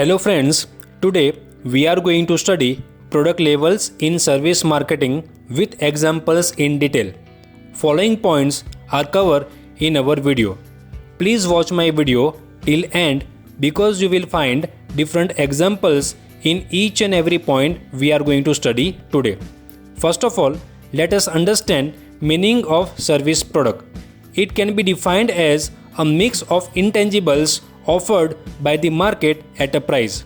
Hello friends, today we are going to study product labels in service marketing with examples in detail. Following points are covered in our video. Please watch my video till end because you will find different examples in each and every point we are going to study today. First of all, let us understand meaning of service product. It can be defined as a mix of intangibles offered by the market at a price.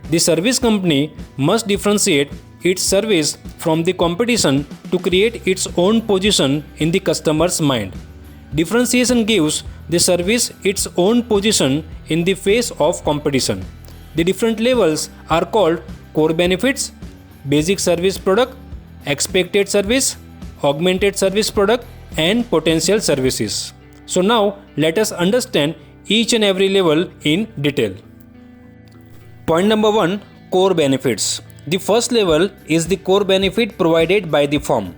The service company must differentiate its service from the competition to create its own position in the customer's mind. Differentiation gives the service its own position in the face of competition. The different levels are called core benefits, basic service product, expected service, augmented service product, and potential services. So now let us understand each and every level in detail. Point number 1, core benefits. The first level is the core benefit provided by the firm.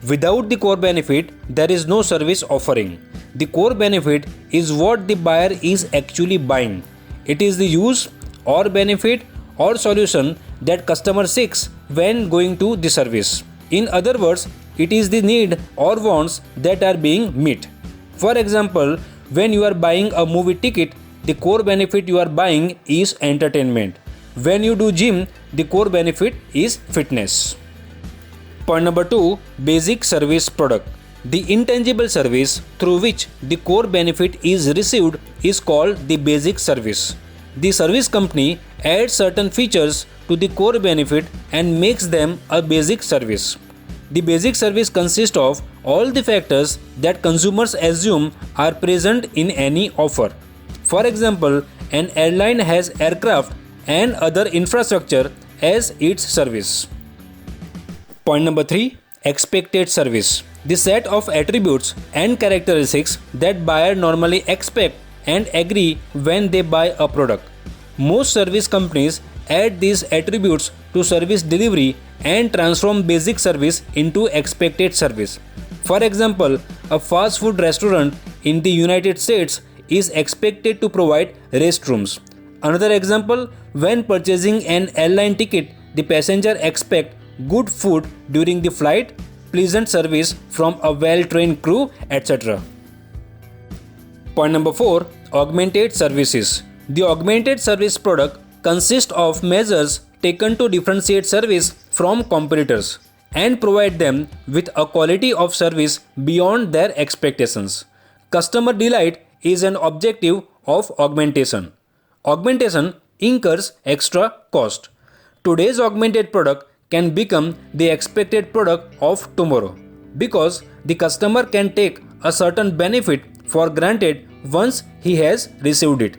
Without the core benefit, there is no service offering. The core benefit is what the buyer is actually buying. It is the use or benefit or solution that customer seeks when going to the service. In other words, it is the need or wants that are being met. For example, when you are buying a movie ticket, the core benefit you are buying is entertainment. When you do gym, the core benefit is fitness. Point number 2, basic service product. The intangible service through which the core benefit is received is called the basic service. The service company adds certain features to the core benefit and makes them a basic service. The basic service consists of all the factors that consumers assume are present in any offer. For example, an airline has aircraft and other infrastructure as its service. Point number 3, expected service. The set of attributes and characteristics that buyer normally expect and agree when they buy a product. Most service companies add these attributes to service delivery and transform basic service into expected service. For example, a fast food restaurant in the United States is expected to provide restrooms. Another example, when purchasing an airline ticket, the passenger expect good food during the flight, pleasant service from a well-trained crew, etc. Point number 4, augmented services. The augmented service product consists of measures taken to differentiate service from competitors and provide them with a quality of service beyond their expectations. Customer delight is an objective of augmentation. Augmentation incurs extra cost. Today's augmented product can become the expected product of tomorrow because the customer can take a certain benefit for granted once he has received it.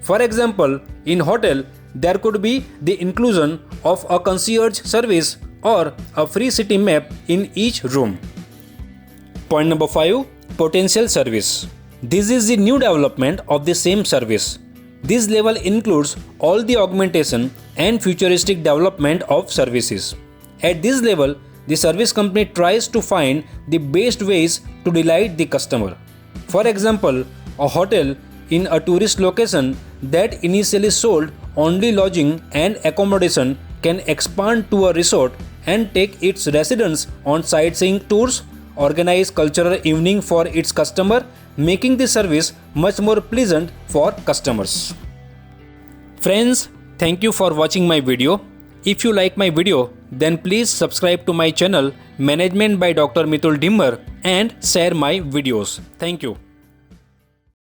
For example, in hotel, there could be the inclusion of a concierge service or a free city map in each room. Point number 5, potential service. This is the new development of the same service. This level includes all the augmentation and futuristic development of services. At this level, the service company tries to find the best ways to delight the customer. For example, a hotel in a tourist location that initially sold only lodging and accommodation can expand to a resort and take its residents on sightseeing tours, organize cultural evening for its customer, making the service much more pleasant for customers. Friends, thank you for watching my video. If you like my video, then please subscribe to my channel Management by Dr. Mitul Dimmer and share my videos. Thank you.